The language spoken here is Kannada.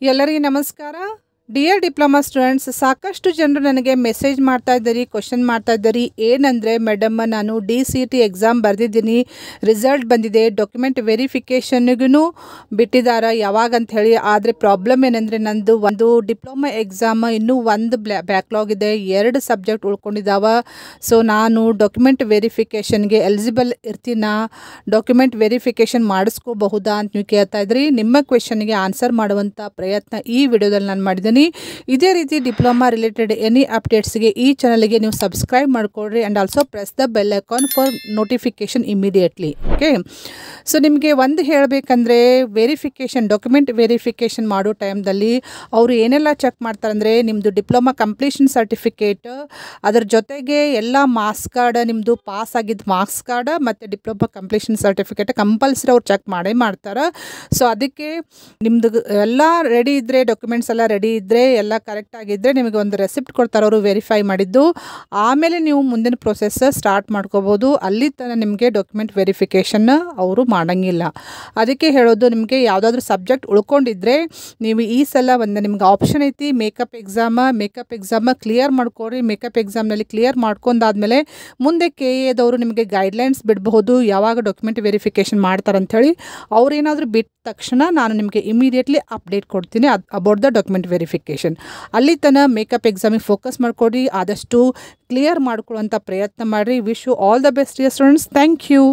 ಎಲ್ಲರಿಗೂ ನಮಸ್ಕಾರ. ಡಿಯರ್ ಡಿಪ್ಲೊಮಾ ಸ್ಟೂಡೆಂಟ್ಸ್, ಸಾಕಷ್ಟು ಜನರು ನನಗೆ ಮೆಸೇಜ್ ಮಾಡ್ತಾ ಇದ್ದೀರಿ, ಕ್ವಶನ್ ಮಾಡ್ತಾ ಇದ್ದೀರಿ. ಏನಂದರೆ, ಮೇಡಮ್ ನಾನು DCT ಎಕ್ಸಾಮ್ ಬರೆದಿದ್ದೀನಿ, ರಿಸಲ್ಟ್ ಬಂದಿದೆ, ಡಾಕ್ಯುಮೆಂಟ್ ವೆರಿಫಿಕೇಷನ್ಗೂ ಬಿಟ್ಟಿದ್ದಾರೆ ಯಾವಾಗ ಅಂತ ಹೇಳಿ. ಆದರೆ ಪ್ರಾಬ್ಲಮ್ ಏನಂದರೆ, ನಂದು ಒಂದು ಡಿಪ್ಲೊಮಾ ಎಕ್ಸಾಮ್ ಇನ್ನೂ ಒಂದು ಬ್ಯಾಕ್ಲಾಗ್ ಇದೆ, 2 ಸಬ್ಜೆಕ್ಟ್ ಉಳ್ಕೊಂಡಿದ್ದಾವೆ. ಸೊ ನಾನು ಡಾಕ್ಯುಮೆಂಟ್ ವೆರಿಫಿಕೇಷನ್ಗೆ ಎಲಿಜಿಬಲ್ ಇರ್ತೀನಾ, ಡಾಕ್ಯುಮೆಂಟ್ ವೆರಿಫಿಕೇಷನ್ ಮಾಡಿಸ್ಕೋಬಹುದಾ ಅಂತ ನೀವು ಕೇಳ್ತಾ ಇದ್ರಿ. ನಿಮ್ಮ ಕ್ವೆಶನ್ಗೆ ಆನ್ಸರ್ ಮಾಡುವಂಥ ಪ್ರಯತ್ನ ಈ ವಿಡಿಯೋದಲ್ಲಿ ನಾನು ಮಾಡಿದ್ದೀನಿ. ಇದೇ ರೀತಿ ಡಿಪ್ಲೊಮಾ ರಿಲೇಟೆಡ್ ಎನಿ ಅಪ್ಡೇಟ್ಸ್ಗೆ ಈ ಚಾನಲ್ಗೆ ನೀವು ಸಬ್ಸ್ಕ್ರೈಬ್ ಮಾಡ್ಕೊಳ್ರಿ and also press the bell icon for notification immediately. Okay, so ನಿಮಗೆ ಒಂದು ಹೇಳಬೇಕಂದ್ರೆ, ಡಾಕ್ಯುಮೆಂಟ್ ವೆರಿಫಿಕೇಷನ್ ಮಾಡೋ ಟೈಮ್ದಲ್ಲಿ ಅವರು ಏನೆಲ್ಲ ಚೆಕ್ ಮಾಡ್ತಾರೆ ಅಂದರೆ, ನಿಮ್ಮದು ಡಿಪ್ಲೊಮಾ ಕಂಪ್ಲೀಷನ್ ಸರ್ಟಿಫಿಕೇಟ್, ಅದರ ಜೊತೆಗೆ ಎಲ್ಲ ಮಾರ್ಕ್ಸ್ ಕಾರ್ಡ್, ನಿಮ್ಮದು ಪಾಸ್ ಆಗಿದ್ದ ಮಾರ್ಕ್ಸ್ ಕಾರ್ಡ್ ಮತ್ತು ಡಿಪ್ಲೊಮಾ ಕಂಪ್ಲೀಷನ್ ಸರ್ಟಿಫಿಕೇಟ್ ಕಂಪಲ್ಸರಿ ಅವ್ರು ಚೆಕ್ ಮಾಡೇ ಮಾಡ್ತಾರೆ. ಸೊ ಅದಕ್ಕೆ ನಿಮ್ಮದು ಎಲ್ಲ ರೆಡಿ ಇದ್ದರೆ, ಡಾಕ್ಯುಮೆಂಟ್ಸ್ ಎಲ್ಲ ರೆಡಿ ಇದ್ದರೆ, ಎಲ್ಲ ಕರೆಕ್ಟ್ ಆಗಿದ್ದರೆ ನಿಮಗೆ ಒಂದು ರೆಸಿಪ್ಟ್ ಕೊಡ್ತಾರೆ ಅವರು ವೆರಿಫೈ ಮಾಡಿದ್ದು. ಆಮೇಲೆ ನೀವು ಮುಂದಿನ ಪ್ರೊಸೆಸ್ ಸ್ಟಾರ್ಟ್ ಮಾಡ್ಕೋಬೋದು. ಅಲ್ಲಿ ತನಕ ನಿಮಗೆ ಡಾಕ್ಯುಮೆಂಟ್ ವೆರಿಫಿಕೇಷನ್ ಅವರು ಮಾಡೋಂಗಿಲ್ಲ. ಅದಕ್ಕೆ ಹೇಳೋದು, ನಿಮಗೆ ಯಾವುದಾದ್ರೂ ಸಬ್ಜೆಕ್ಟ್ ಉಳ್ಕೊಂಡಿದ್ರೆ ನೀವು ಈ ಸಲ ಒಂದು ನಿಮ್ಗೆ ಆಪ್ಷನ್ ಐತಿ, ಮೇಕಪ್ ಎಕ್ಸಾಮ ಕ್ಲಿಯರ್ ಮಾಡ್ಕೊಡ್ರಿ. ಮೇಕಪ್ ಎಕ್ಸಾಮ್ನಲ್ಲಿ ಕ್ಲಿಯರ್ ಮಾಡ್ಕೊಂಡಾದ್ಮೇಲೆ ಮುಂದೆ KA ನಿಮಗೆ ಗೈಡ್ಲೈನ್ಸ್ ಬಿಡಬಹುದು, ಯಾವಾಗ ಡಾಕ್ಯುಮೆಂಟ್ ವೆರಿಫಿಕೇಷನ್ ಮಾಡ್ತಾರೆ ಅಂಥೇಳಿ. ಅವ್ರು ಏನಾದರೂ ಬಿಟ್ಟ ತಕ್ಷಣ ನಾನು ನಿಮಗೆ ಇಮಿಡಿಯೇಟ್ಲಿ ಅಪ್ಡೇಟ್ ಕೊಡ್ತೀನಿ ಅಬೌಟ್ ದ ಡಾಕ್ಯುಮೆಂಟ್ ವೆರಿಫಿಕೇಷನ್. ಅಲ್ಲಿ ತನಕ ಮೇಕಪ್ ಎಕ್ಸಾಮಿಗೆ ಫೋಕಸ್ ಮಾಡ್ಕೊಡಿ, ಆದಷ್ಟು ಕ್ಲಿಯರ್ ಮಾಡ್ಕೊಳ್ಳುವಂಥ ಪ್ರಯತ್ನ ಮಾಡಿರಿ. Wish you all the best dear students. Thank you.